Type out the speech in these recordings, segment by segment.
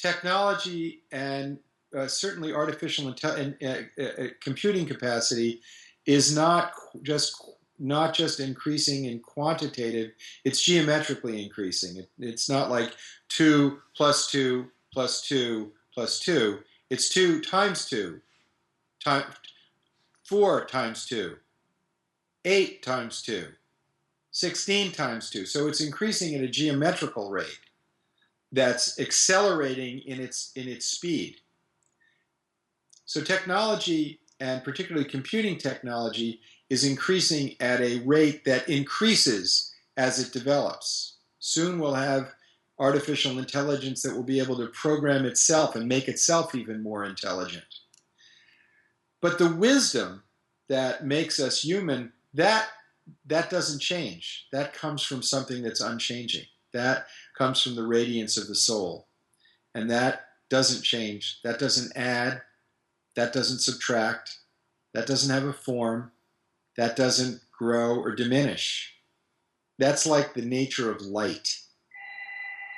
technology and certainly artificial computing capacity is not just increasing in quantitative, it's geometrically increasing. It's not like 2 plus 2 plus 2 plus 2. It's 2 times 2, 4 times 2, 8 times 2, 16 times 2. So it's increasing at a geometrical rate that's accelerating in its speed. So technology, and particularly computing technology, is increasing at a rate that increases as it develops. Soon we'll have artificial intelligence that will be able to program itself and make itself even more intelligent. But the wisdom that makes us human, that doesn't change. That comes from something that's unchanging. That comes from the radiance of the soul. And that doesn't change. That doesn't add. That doesn't subtract. That doesn't have a form. That doesn't grow or diminish. That's like the nature of light.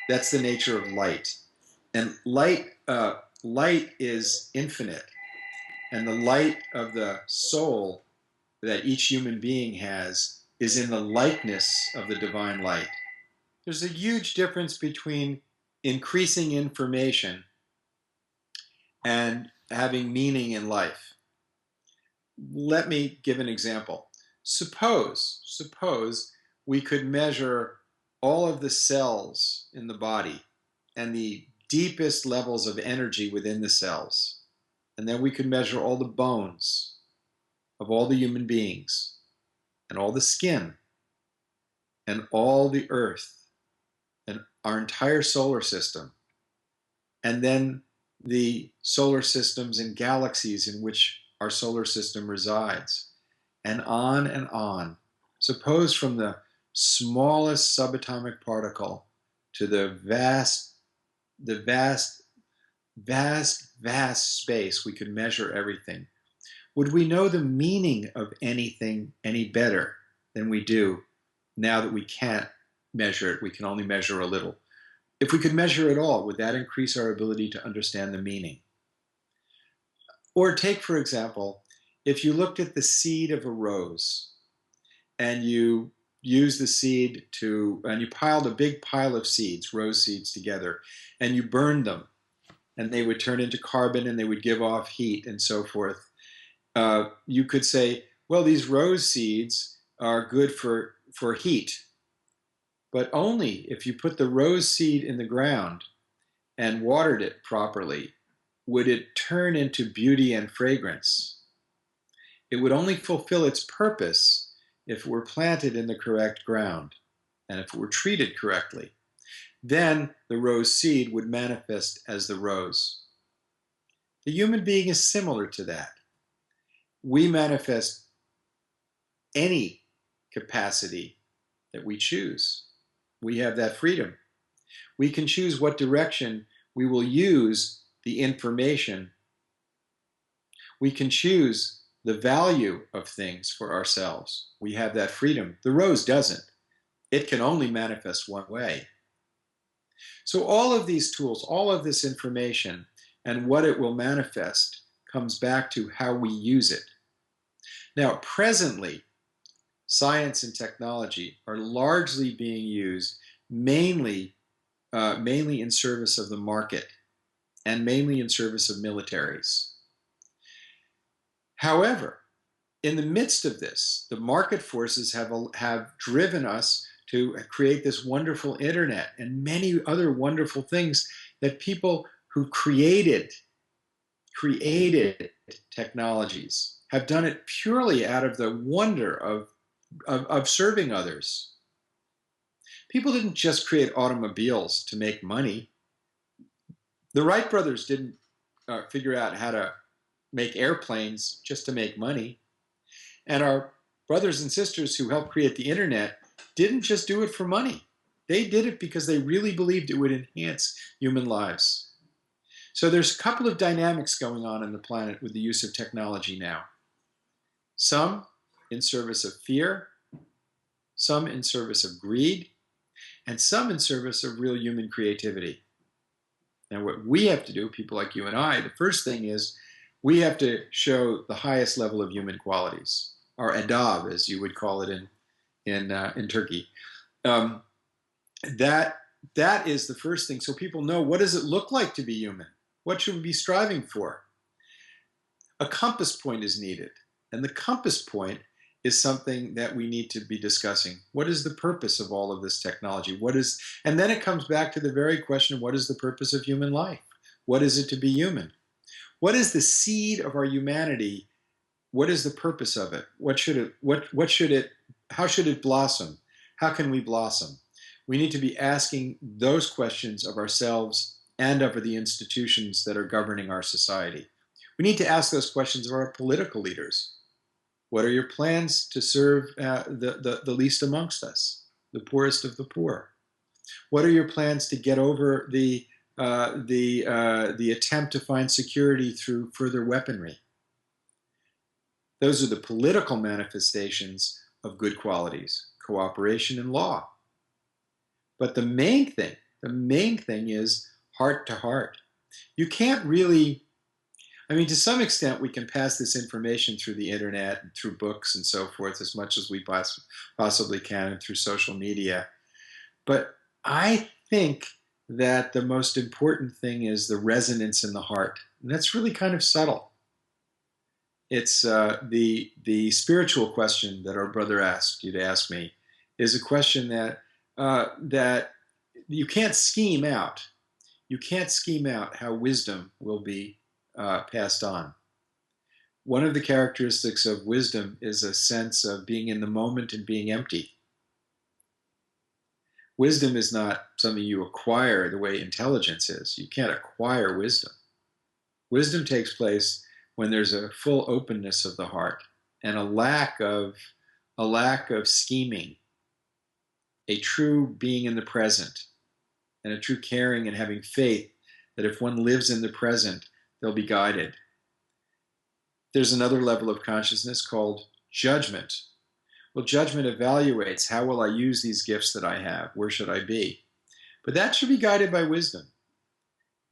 That's the nature of light. And light is infinite. And the light of the soul that each human being has is in the likeness of the divine light. There's a huge difference between increasing information and having meaning in life. Let me give an example. Suppose we could measure all of the cells in the body and the deepest levels of energy within the cells. And then we could measure all the bones of all the human beings and all the skin and all the earth and our entire solar system. And then the solar systems and galaxies in which our solar system resides, and on and on. Suppose from the smallest subatomic particle to the vast space, we could measure everything. Would we know the meaning of anything any better than we do now that we can't measure it? We can only measure a little. If we could measure it all, would that increase our ability to understand the meaning? Or take, for example, if you looked at the seed of a rose and you used the seed and you piled a big pile of seeds, rose seeds together, and you burned them, and they would turn into carbon and they would give off heat and so forth. You could say, well, these rose seeds are good for heat, but only if you put the rose seed in the ground and watered it properly would it turn into beauty and fragrance. It would only fulfill its purpose if it were planted in the correct ground and if it were treated correctly. Then the rose seed would manifest as the rose. The human being is similar to that. We manifest any capacity that we choose. We have that freedom. We can choose what direction we will use the information. We can choose the value of things for ourselves. We have that freedom. The rose doesn't. It can only manifest one way. So all of these tools, all of this information, and what it will manifest comes back to how we use it. Now, presently, science and technology are largely being used mainly in service of the market and mainly in service of militaries. However, in the midst of this, the market forces have driven us to create this wonderful internet and many other wonderful things that people who created technologies have done it purely out of the wonder of serving others. People didn't just create automobiles to make money. The Wright brothers didn't figure out how to make airplanes just to make money. And our brothers and sisters who helped create the internet didn't just do it for money. They did it because they really believed it would enhance human lives. So there's a couple of dynamics going on the planet with the use of technology now. Some in service of fear, some in service of greed, and some in service of real human creativity. And what we have to do, people like you and I, the first thing is we have to show the highest level of human qualities, or adab, as you would call it in Turkey. That is the first thing. So people know, what does it look like to be human? What should we be striving for? A compass point is needed. And the compass point is something that we need to be discussing. What is the purpose of all of this technology? And then it comes back to the very question, what is the purpose of human life? What is it to be human? What is the seed of our humanity? What is the purpose of it? How should it blossom? How can we blossom? We need to be asking those questions of ourselves and of the institutions that are governing our society. We need to ask those questions of our political leaders. What are your plans to serve the least amongst us, the poorest of the poor? What are your plans to get over the attempt to find security through further weaponry? Those are the political manifestations of good qualities, cooperation and law. But the main thing is heart to heart. You can't really, to some extent we can pass this information through the internet and through books and so forth as much as we possibly can, and through social media. But I think that the most important thing is the resonance in the heart. And that's really kind of subtle. It's the spiritual question that our brother asked you to ask me is a question that you can't scheme out. You can't scheme out how wisdom will be passed on. One of the characteristics of wisdom is a sense of being in the moment and being empty. Wisdom is not something you acquire the way intelligence is. You can't acquire wisdom. Wisdom takes place when there's a full openness of the heart and a lack of scheming, a true being in the present, and a true caring and having faith that if one lives in the present, they'll be guided. There's another level of consciousness called judgment. Well, judgment evaluates, how will I use these gifts that I have? Where should I be? But that should be guided by wisdom.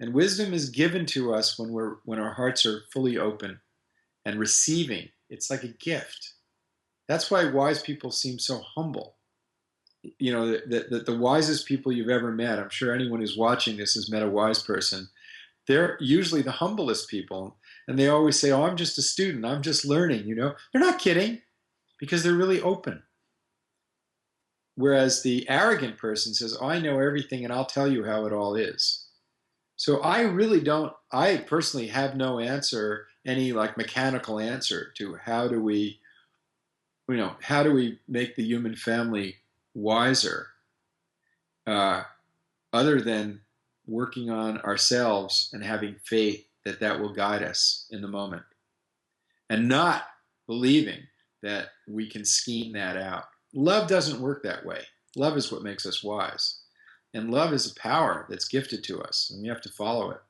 And wisdom is given to us when our hearts are fully open and receiving. It's like a gift. That's why wise people seem so humble. The wisest people you've ever met, I'm sure anyone who's watching this has met a wise person, they're usually the humblest people. And they always say, oh, I'm just a student, I'm just learning, They're not kidding, because they're really open. Whereas the arrogant person says, oh, I know everything and I'll tell you how it all is. So I personally have no answer, any mechanical answer to how do we make the human family wiser, other than working on ourselves and having faith that will guide us in the moment, and not believing that we can scheme that out. Love doesn't work that way. Love is what makes us wise. And love is a power that's gifted to us, and we have to follow it.